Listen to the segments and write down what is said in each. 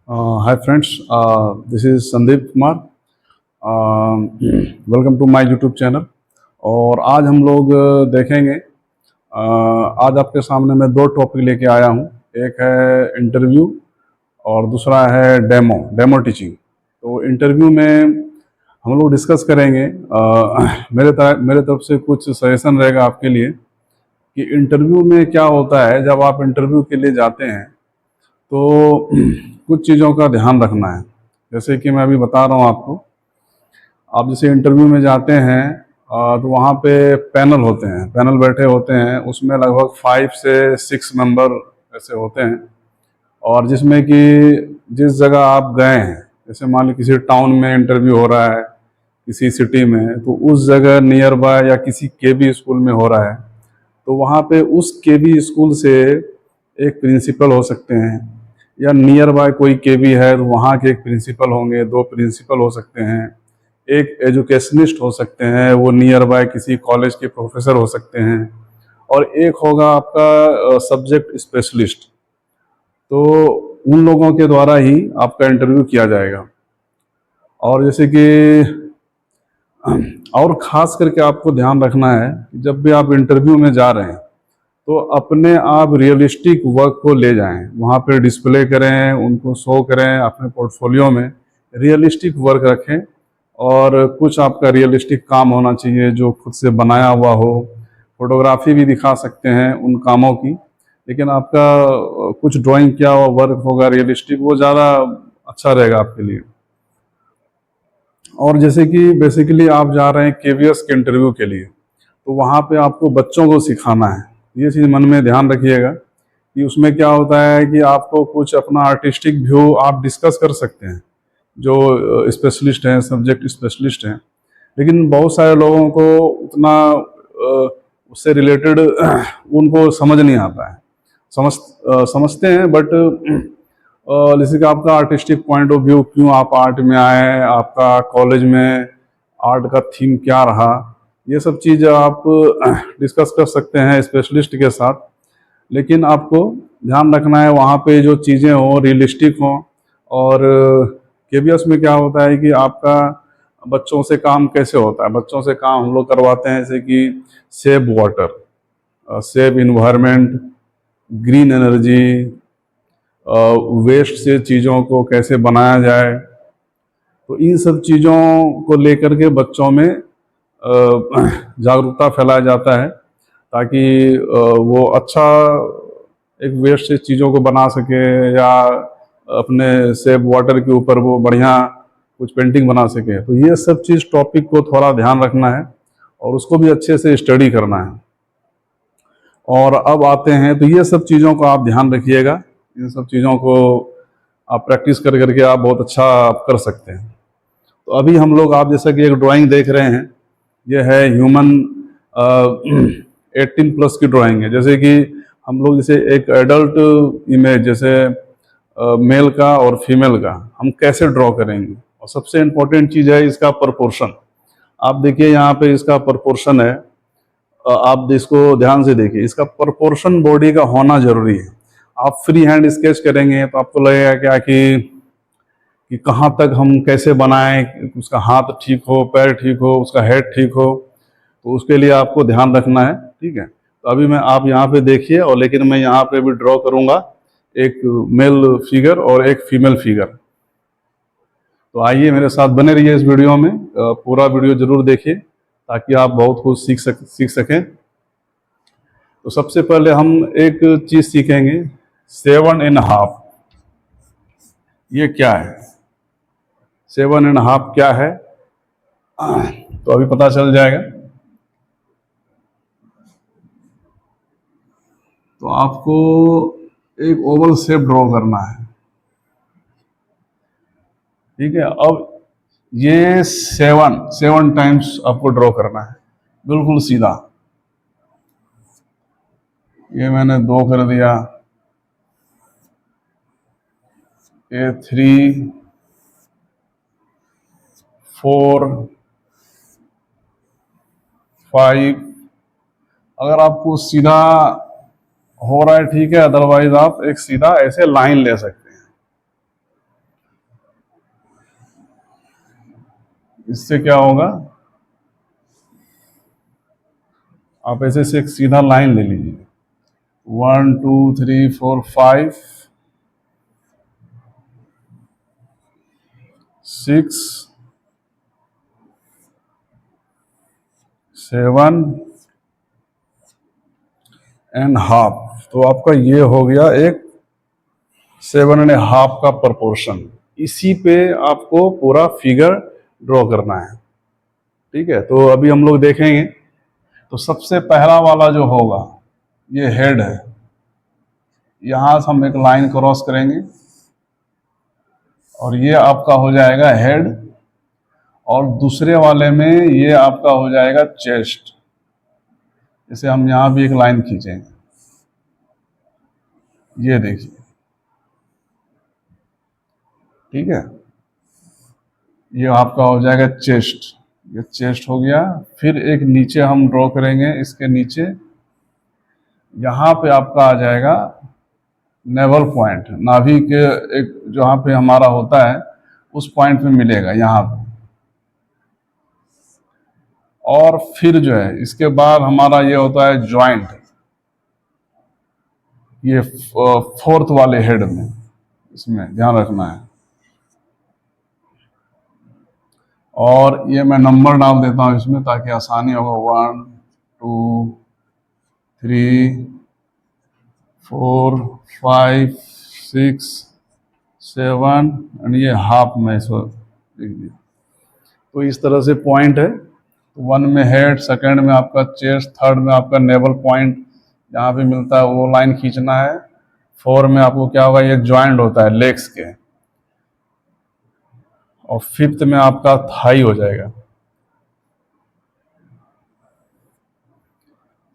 Hi friends, this is Sandeep Kumar. Welcome to my YouTube channel. और आज हम लोग देखेंगे। आज आपके सामने मैं दो टॉपिक लेके आया हूँ। एक है इंटरव्यू और दूसरा है डेमो टीचिंग। तो इंटरव्यू में हम लोग डिस्कस करेंगे। मेरे तरफ से कुछ सजेशन रहेगा आपके लिए कि इंटरव्यू में क्या होता है। जब आप इंटरव्यू के लिए जाते हैं तो कुछ चीज़ों का ध्यान रखना है। जैसे कि मैं अभी बता रहा हूँ आपको। आप जैसे इंटरव्यू में जाते हैं तो वहाँ पे पैनल होते हैं, पैनल बैठे होते हैं। उसमें लगभग 5 से 6 मेंबर ऐसे होते हैं। और जिसमें कि जिस जगह आप गए हैं, जैसे मान लीजिए किसी टाउन में इंटरव्यू हो रहा है, किसी सिटी में, तो उस जगह नियर बाय या किसी केवी स्कूल में हो रहा है, तो वहाँ पे उस केवी स्कूल से एक प्रिंसिपल हो सकते हैं, या नियर बाय कोई केवी है तो वहाँ के एक प्रिंसिपल होंगे, दो प्रिंसिपल हो सकते हैं, एक एजुकेशनिस्ट हो सकते हैं, वो नियर बाय किसी कॉलेज के प्रोफेसर हो सकते हैं, और एक होगा आपका सब्जेक्ट स्पेशलिस्ट। तो उन लोगों के द्वारा ही आपका इंटरव्यू किया जाएगा। और जैसे कि और ख़ास करके आपको ध्यान रखना है कि जब भी आप इंटरव्यू में जा रहे हैं तो अपने आप रियलिस्टिक वर्क को ले जाएं, वहाँ पे डिस्प्ले करें, उनको शो करें, अपने पोर्टफोलियो में रियलिस्टिक वर्क रखें। और कुछ आपका रियलिस्टिक काम होना चाहिए जो खुद से बनाया हुआ हो। फोटोग्राफी भी दिखा सकते हैं उन कामों की, लेकिन आपका कुछ ड्राइंग किया हुआ वर्क होगा रियलिस्टिक, वो ज़्यादा अच्छा रहेगा आपके लिए। और जैसे कि बेसिकली आप जा रहे हैं केवीएस के इंटरव्यू के लिए, तो वहाँ पे आपको बच्चों को सिखाना है। ये चीज़ मन में ध्यान रखिएगा कि उसमें क्या होता है कि आपको कुछ अपना आर्टिस्टिक व्यू आप डिस्कस कर सकते हैं, जो स्पेशलिस्ट हैं, सब्जेक्ट स्पेशलिस्ट हैं। लेकिन बहुत सारे लोगों को उतना उससे रिलेटेड उनको समझ नहीं आता है। समझते हैं, बट जैसे कि आपका आर्टिस्टिक पॉइंट ऑफ व्यू, क्यों आप आर्ट में आए, आपका कॉलेज में आर्ट का थीम क्या रहा, ये सब चीज़ आप डिस्कस कर सकते हैं स्पेशलिस्ट के साथ। लेकिन आपको ध्यान रखना है वहाँ पे जो चीज़ें हों रियलिस्टिक हों। और केबीएस में क्या होता है कि आपका बच्चों से काम कैसे होता है। बच्चों से काम हम लोग करवाते हैं जैसे कि save water, save environment, green energy, waste से चीज़ों को कैसे बनाया जाए। तो इन सब चीज़ों को लेकर के बच्चों में जागरूकता फैलाया जाता है, ताकि वो अच्छा एक वेस्ट से चीज़ों को बना सके, या अपने सेव वाटर के ऊपर वो बढ़िया कुछ पेंटिंग बना सके। तो ये सब चीज़ टॉपिक को थोड़ा ध्यान रखना है और उसको भी अच्छे से स्टडी करना है। और अब आते हैं, तो ये सब चीज़ों को आप ध्यान रखिएगा। इन सब चीज़ों को आप प्रैक्टिस कर करके आप बहुत अच्छा आप कर सकते हैं। तो अभी हम लोग, आप जैसा कि एक ड्राइंग देख रहे हैं, ये है ह्यूमन 18+ की ड्राइंग है। जैसे कि हम लोग जैसे एक एडल्ट इमेज, जैसे मेल का और फीमेल का हम कैसे ड्रॉ करेंगे। और सबसे इम्पोर्टेंट चीज़ है इसका प्रपोर्शन। आप देखिए यहाँ पे इसका प्रपोर्शन है, आप इसको ध्यान से देखिए, इसका प्रपोर्शन बॉडी का होना जरूरी है। आप फ्री हैंड स्केच करेंगे तो आपको लगेगा क्या कि कहाँ तक हम कैसे बनाएं, उसका हाथ ठीक हो, पैर ठीक हो, उसका हेड ठीक हो। तो उसके लिए आपको ध्यान रखना है, ठीक है। तो अभी मैं, आप यहाँ पे देखिए, और लेकिन मैं यहाँ पे भी ड्रॉ करूँगा एक मेल फिगर और एक फीमेल फिगर। तो आइए मेरे साथ बने रहिए इस वीडियो में, पूरा वीडियो जरूर देखिए ताकि आप बहुत कुछ सीख सकें। तो सबसे पहले हम एक चीज़ सीखेंगे, 7.5। ये क्या है, 7.5 क्या है, तो अभी पता चल जाएगा। तो आपको एक ओवल शेप ड्रॉ करना है, ठीक है। अब ये 7 टाइम्स आपको ड्रॉ करना है, बिल्कुल सीधा। ये मैंने 2 कर दिया, ये 3, 4, 5। अगर आपको सीधा हो रहा है ठीक है, अदरवाइज आप एक सीधा ऐसे लाइन ले सकते हैं। इससे क्या होगा, आप ऐसे से एक सीधा लाइन ले लीजिए, 1 2 3 4 5 6 7 एंड हाफ। तो आपका ये हो गया एक 7.5 का प्रपोर्शन। इसी पे आपको पूरा फिगर ड्रॉ करना है। ठीक है, तो अभी हम लोग देखेंगे। तो सबसे पहला वाला जो होगा ये हेड है। यहां से हम एक लाइन क्रॉस करेंगे और ये आपका हो जाएगा हेड, और दूसरे वाले में ये आपका हो जाएगा चेस्ट। जैसे हम यहां भी एक लाइन खींचेंगे, ये देखिए, ठीक है, ये आपका हो जाएगा चेस्ट। ये चेस्ट हो गया। फिर एक नीचे हम ड्रॉ करेंगे, इसके नीचे यहां पे आपका आ जाएगा नेवल पॉइंट, नाभि के एक जहां पे हमारा होता है उस पॉइंट पे मिलेगा यहां पे। और फिर जो है इसके बाद हमारा ये होता है जॉइंट, ये फोर्थ वाले हेड में, इसमें ध्यान रखना है। और ये मैं नंबर डाल देता हूं इसमें ताकि आसानी होगा, 1 2 3 4 5 6 7 एंड ये हाफ में इसको लिख दिया। तो इस तरह से पॉइंट है। 1 में हेड, सेकंड में आपका चेस्ट, थर्ड में आपका नेवल पॉइंट जहाँ पे मिलता है वो लाइन खींचना है। 4 में आपको क्या होगा, ये ज्वाइंट होता है लेग्स के। और 5th में आपका थाई हो जाएगा।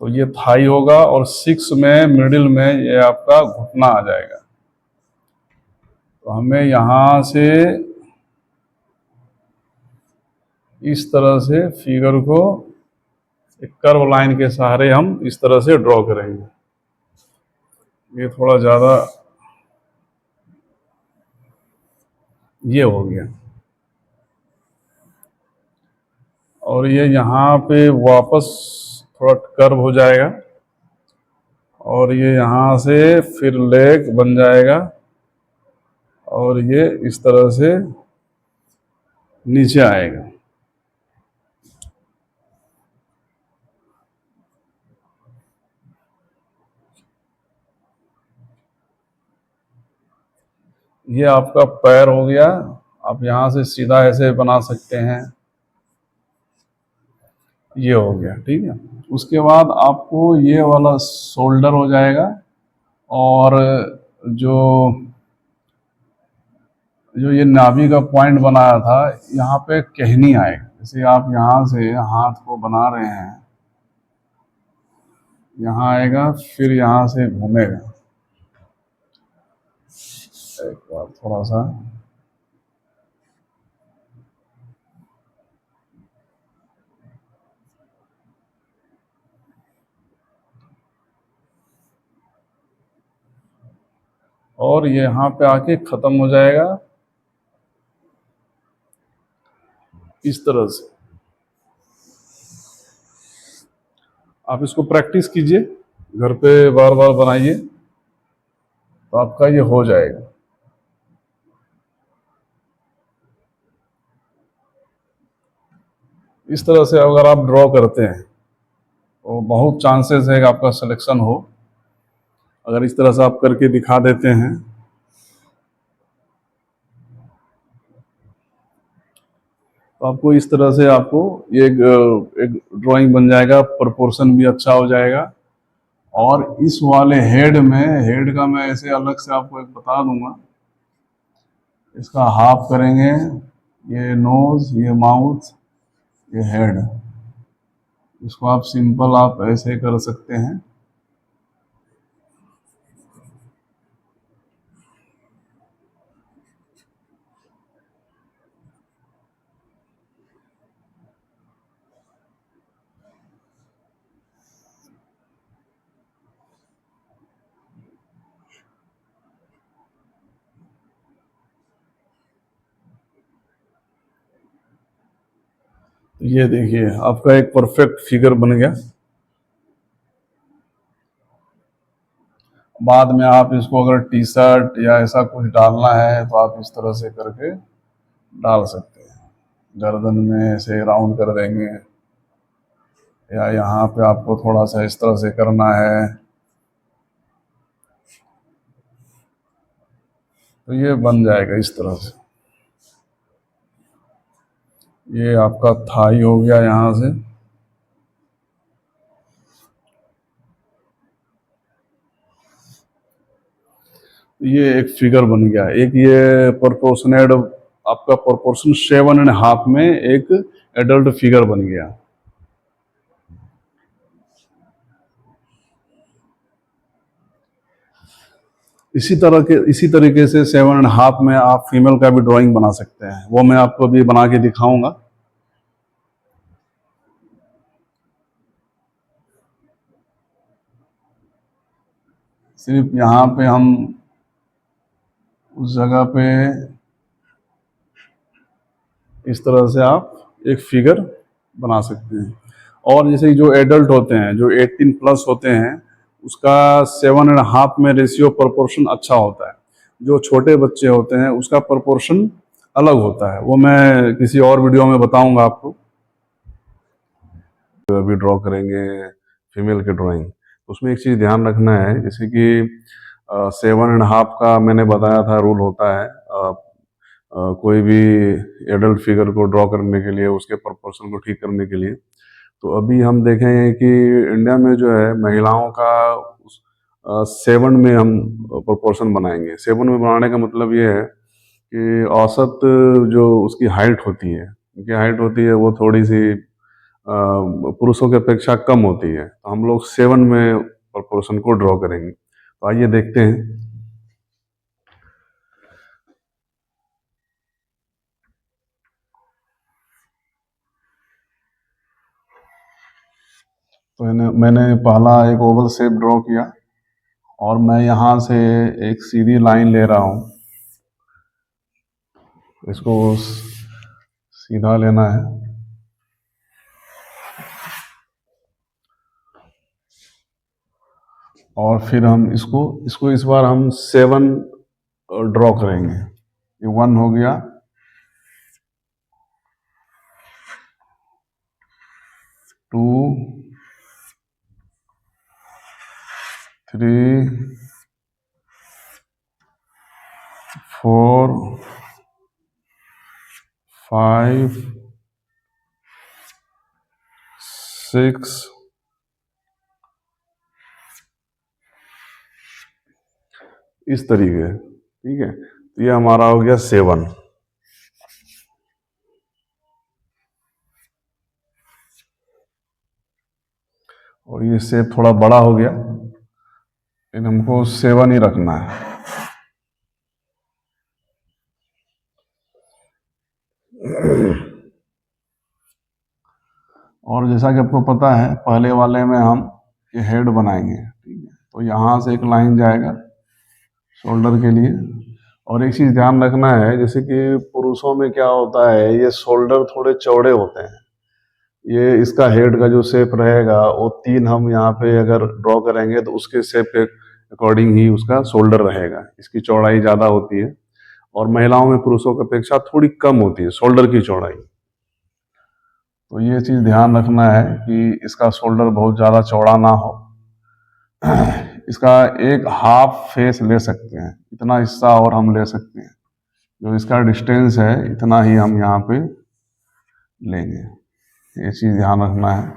तो ये थाई होगा। और 6 में मिडिल में ये आपका घुटना आ जाएगा। तो हमें यहां से इस तरह से फिगर को एक कर्व लाइन के सहारे हम इस तरह से ड्रॉ करेंगे। ये थोड़ा ज्यादा ये हो गया। और ये यहाँ पे वापस थोड़ा कर्व हो जाएगा और ये यहाँ से फिर लेग बन जाएगा और ये इस तरह से नीचे आएगा। ये आपका पैर हो गया। आप यहाँ से सीधा ऐसे बना सकते हैं। ये हो गया, ठीक है। उसके बाद आपको ये वाला शोल्डर हो जाएगा। और जो जो ये नाभि का पॉइंट बनाया था, यहाँ पे कहनी आएगा। जैसे आप यहाँ से हाथ को बना रहे हैं, यहाँ आएगा, फिर यहाँ से घूमेगा। एक बार थोड़ा सा, और ये यहाँ पे आके खत्म हो जाएगा इस तरह से। आप इसको प्रैक्टिस कीजिए, घर पे बार बार बनाइए, तो आपका ये हो जाएगा। इस तरह से अगर आप ड्रॉ करते हैं तो बहुत चांसेस है कि आपका सिलेक्शन हो। अगर इस तरह से आप करके दिखा देते हैं तो आपको इस तरह से आपको ये एक ड्राइंग बन जाएगा, प्रोपोर्शन भी अच्छा हो जाएगा। और इस वाले हेड में, हेड का मैं ऐसे अलग से आपको एक बता दूंगा। इसका हाफ करेंगे, ये नोज, ये माउथ, ये हेड। इसको आप सिंपल आप ऐसे कर सकते हैं। ये देखिए आपका एक परफेक्ट फिगर बन गया। बाद में आप इसको अगर टी शर्ट या ऐसा कुछ डालना है तो आप इस तरह से करके डाल सकते हैं। गर्दन में ऐसे राउंड कर देंगे, या यहाँ पे आपको थोड़ा सा इस तरह से करना है तो ये बन जाएगा इस तरह से। ये आपका थाई हो गया यहाँ से। ये एक फिगर बन गया। एक ये प्रोपोर्शनेट आपका प्रोपोर्शन 7.5 में एक एडल्ट फिगर बन गया। इसी तरीके से 7.5 में आप फीमेल का भी ड्राइंग बना सकते हैं। वो मैं आपको अभी बना के दिखाऊंगा। सिर्फ यहाँ पे हम उस जगह पे इस तरह से आप एक फिगर बना सकते हैं। और जैसे जो एडल्ट होते हैं, जो 18 प्लस होते हैं, उसका 7.5 में रेशियो प्रोपोर्शन अच्छा होता है। जो छोटे बच्चे होते हैं उसका प्रोपोर्शन अलग होता है। वो मैं किसी और वीडियो में बताऊंगा आपको। अभी ड्रॉ करेंगे फीमेल के ड्राइंग, उसमें एक चीज़ ध्यान रखना है, जैसे कि 7.5 का मैंने बताया था रूल होता है। कोई भी एडल्ट फिगर को ड्रॉ करने के लिए, उसके प्रोपोर्शन को ठीक करने के लिए। तो अभी हम देखेंगे कि इंडिया में जो है महिलाओं का 7 में हम प्रोपोर्शन बनाएंगे। 7 में बनाने का मतलब ये है कि औसत जो उसकी हाइट होती है, उनकी हाइट होती है वो थोड़ी सी पुरुषों की अपेक्षा कम होती है। तो हम लोग 7 में प्रोपोर्शन को ड्रॉ करेंगे। तो आइए देखते हैं। तो मैंने पहला एक ओवल शेप ड्रॉ किया और मैं यहाँ से एक सीधी लाइन ले रहा हूँ। इसको सीधा लेना है और फिर हम इसको इस बार हम 7 ड्रॉ करेंगे। ये 1 हो गया, 2, 3, 4, 5, 6, इस तरीके। ठीक है, तो ये हमारा हो गया 7। और ये शेप थोड़ा बड़ा हो गया, लेकिन हमको 7 ही रखना है। और जैसा कि आपको पता है, पहले वाले में हम ये हेड बनाएंगे। ठीक है, तो यहाँ से एक लाइन जाएगा शोल्डर के लिए। और एक चीज़ ध्यान रखना है, जैसे कि पुरुषों में क्या होता है, ये शोल्डर थोड़े चौड़े होते हैं। ये इसका हेड का जो शेप रहेगा वो 3 हम यहाँ पे अगर ड्रॉ करेंगे तो उसके शेप के अकॉर्डिंग ही उसका शोल्डर रहेगा। इसकी चौड़ाई ज़्यादा होती है और महिलाओं में पुरुषों की अपेक्षा थोड़ी कम होती है शोल्डर की चौड़ाई। तो ये चीज़ ध्यान रखना है कि इसका शोल्डर बहुत ज़्यादा चौड़ा ना हो। इसका एक हाफ फेस ले सकते हैं, इतना हिस्सा और हम ले सकते हैं। जो इसका डिस्टेंस है इतना ही हम यहाँ पे लेंगे। ये चीज़ ध्यान रखना है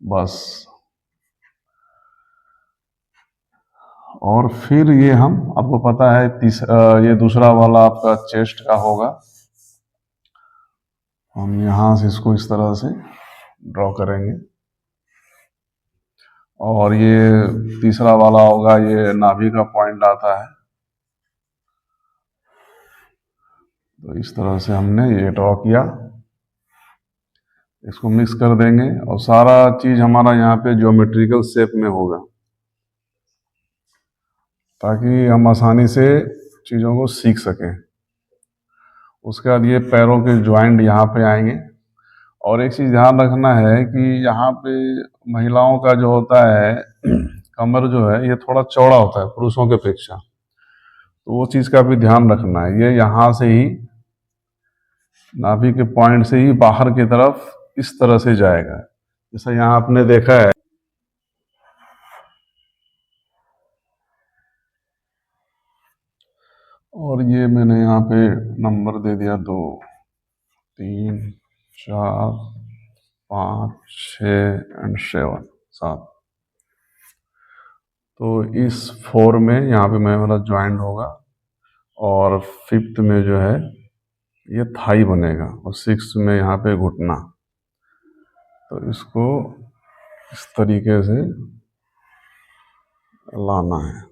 बस। और फिर ये हम, आपको पता है ये दूसरा वाला आपका चेस्ट का होगा। हम यहाँ से इसको इस तरह से ड्रॉ करेंगे। और ये तीसरा वाला होगा, ये नाभि का पॉइंट आता है। तो इस तरह से हमने ये ड्रॉ किया। इसको मिक्स कर देंगे और सारा चीज़ हमारा यहाँ पे ज्योमेट्रिकल शेप में होगा, ताकि हम आसानी से चीज़ों को सीख सकें। उसके बाद ये पैरों के ज्वाइंट यहाँ पे आएंगे और एक चीज़ ध्यान रखना है कि यहाँ पे महिलाओं का जो होता है कमर जो है ये थोड़ा चौड़ा होता है पुरुषों के अपेक्षा, तो वो चीज़ का भी ध्यान रखना है। ये यहाँ से ही नाभि के पॉइंट से ही बाहर की तरफ इस तरह से जाएगा, जैसा यहाँ आपने देखा है। और ये मैंने यहाँ पे नंबर दे दिया 2, 3, 4, 5, 6 एंड 7, 7। तो इस 4 में यहाँ पे मैं मेरा ज्वाइंट होगा, और 5th में जो है ये थाई बनेगा, और 6th में यहाँ पे घुटना। तो इसको इस तरीके से लाना है।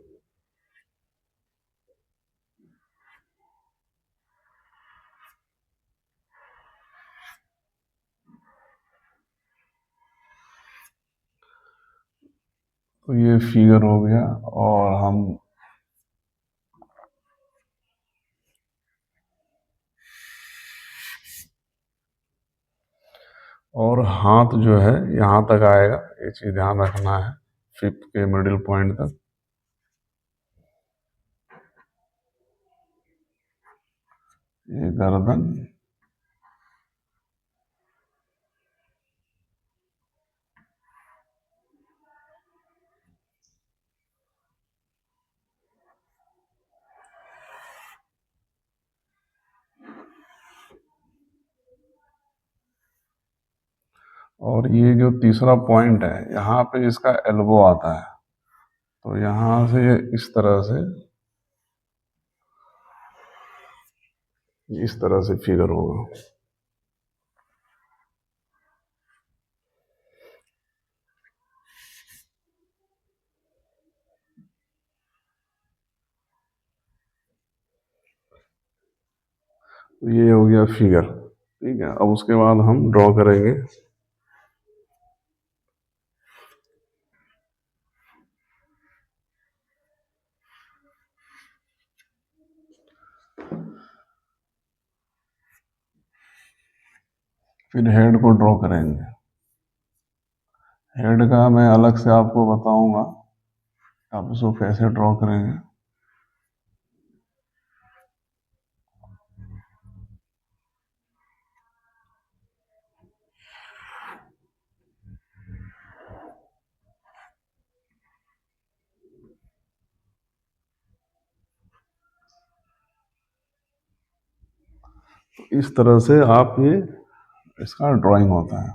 तो ये फिगर हो गया। और हम और हाथ जो है यहाँ तक आएगा, ये चीज ध्यान रखना है, 5th के मिडिल पॉइंट तक। ये गर्दन, और ये जो तीसरा पॉइंट है यहाँ पे इसका एल्बो आता है। तो यहाँ से इस तरह से फिगर होगा। तो ये हो गया फिगर। ठीक है, अब उसके बाद हम ड्रॉ करेंगे। फिर हेड को ड्रॉ करेंगे। हेड का मैं अलग से आपको बताऊंगा आप इसको कैसे ड्रॉ करेंगे। तो इस तरह से आप ये इसका ड्राइंग होता है।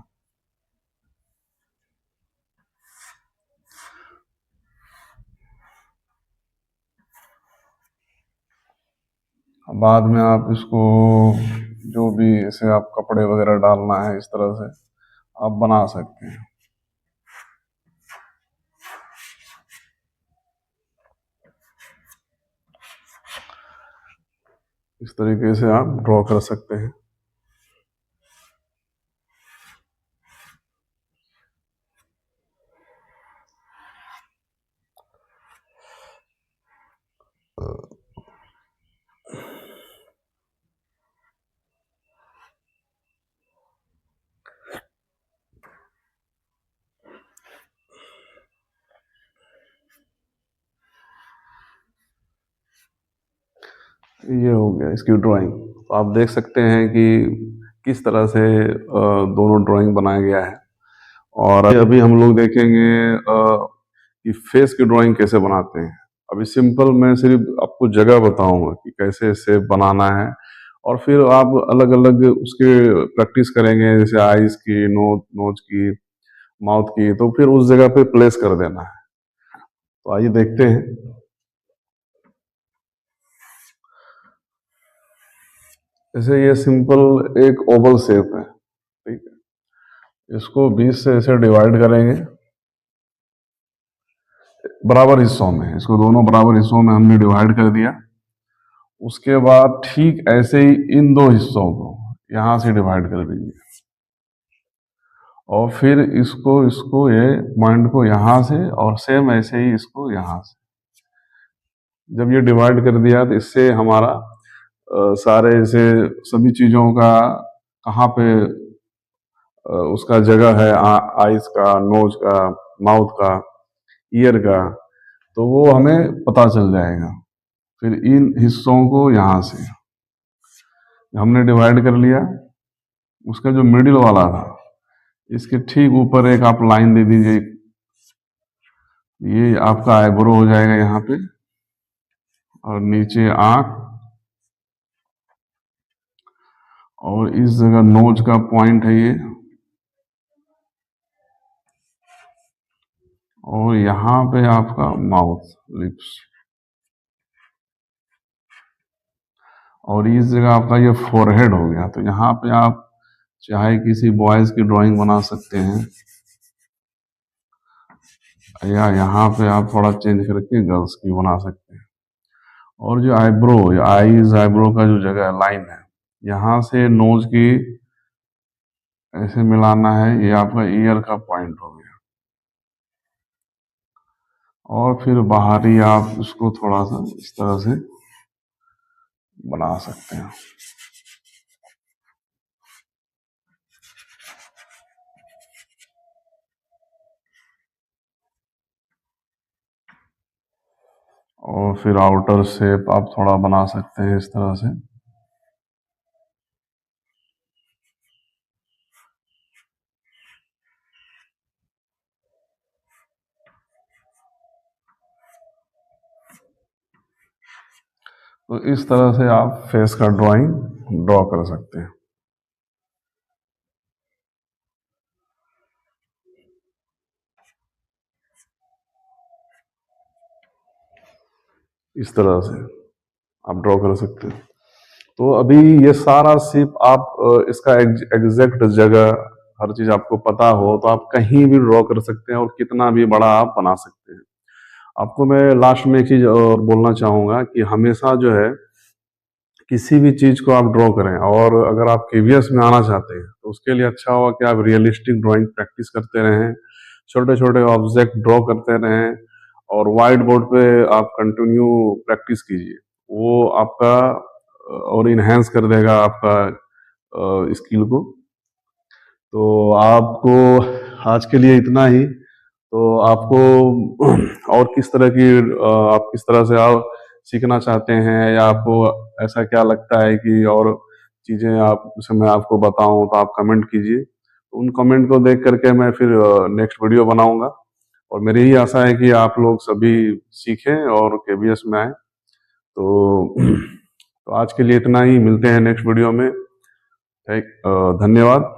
बाद में आप इसको जो भी इसे आप कपड़े वगैरह डालना है इस तरह से आप बना सकते हैं। इस तरीके से आप ड्रॉ कर सकते हैं। ये हो गया इसकी ड्राइंग। तो आप देख सकते हैं कि किस तरह से दोनों ड्राइंग बनाया गया है। और अभी हम लोग देखेंगे कि फेस की ड्राइंग कैसे बनाते हैं। अभी सिंपल मैं सिर्फ आपको जगह बताऊंगा कि कैसे शेप बनाना है, और फिर आप अलग अलग उसके प्रैक्टिस करेंगे, जैसे आईज की, नोज की, माउथ की, तो फिर उस जगह पे प्लेस कर देना है। तो आइए देखते हैं। जैसे ये सिंपल एक ओवल शेप है, ठीक है, इसको 20 से ऐसे डिवाइड करेंगे बराबर हिस्सों में। इसको दोनों बराबर हिस्सों में हमने डिवाइड कर दिया। उसके बाद ठीक ऐसे ही इन दो हिस्सों को यहां से डिवाइड कर दीजिए, और फिर इसको इसको ये पॉइंट को यहां से, और सेम ऐसे ही इसको यहां से। जब ये डिवाइड कर दिया तो इससे हमारा सारे ऐसे सभी चीजों का कहाँ पे उसका जगह है आइस का, नोज का, माउथ का, ईयर का, तो वो हमें पता चल जाएगा। फिर इन हिस्सों को यहाँ से हमने डिवाइड कर लिया। उसका जो मिडिल वाला था, इसके ठीक ऊपर एक आप लाइन दे दीजिए, ये आपका आईब्रो हो जाएगा यहाँ पे, और नीचे आंख, और इस जगह नोज का पॉइंट है ये, और यहाँ पे आपका माउथ, लिप्स, और इस जगह आपका ये फोरहेड हो गया। तो यहाँ पे आप चाहे किसी बॉयज की ड्राइंग बना सकते हैं, या यहाँ पे आप थोड़ा चेंज करके गर्ल्स की बना सकते हैं। और जो आईब्रो, आईज आईब्रो का जो जगह लाइन है, यहाँ से नोज की ऐसे मिलाना है, ये आपका ईयर का पॉइंट हो गया। और फिर बाहरी आप उसको थोड़ा सा इस तरह से बना सकते हैं। और फिर आउटर शेप आप थोड़ा बना सकते हैं इस तरह से। तो इस तरह से आप फेस का ड्राइंग ड्रॉ कर सकते हैं। इस तरह से आप ड्रॉ कर सकते हैं। तो अभी ये सारा सिर्फ आप इसका एग्जैक्ट जगह, हर चीज आपको पता हो तो आप कहीं भी ड्रॉ कर सकते हैं और कितना भी बड़ा आप बना सकते हैं। आपको मैं लास्ट में एक चीज और बोलना चाहूंगा कि हमेशा जो है किसी भी चीज को आप ड्रॉ करें, और अगर आप केवीएस में आना चाहते हैं तो उसके लिए अच्छा होगा कि आप रियलिस्टिक ड्राइंग प्रैक्टिस करते रहें, छोटे छोटे ऑब्जेक्ट ड्रॉ करते रहें, और वाइट बोर्ड पे आप कंटिन्यू प्रैक्टिस कीजिए। वो आपका और इन्हेंस कर देगा आपका स्किल को। तो आपको आज के लिए इतना ही। तो आपको और किस तरह की आप किस तरह से आप सीखना चाहते हैं, या आपको ऐसा क्या लगता है कि और चीज़ें आप उसे मैं आपको बताऊं, तो आप कमेंट कीजिए। तो उन कमेंट को देख करके मैं फिर नेक्स्ट वीडियो बनाऊंगा। और मेरी यही आशा है कि आप लोग सभी सीखें और केबीएस में आए। तो तो आज के लिए इतना ही, मिलते हैं नेक्स्ट वीडियो में। धन्यवाद।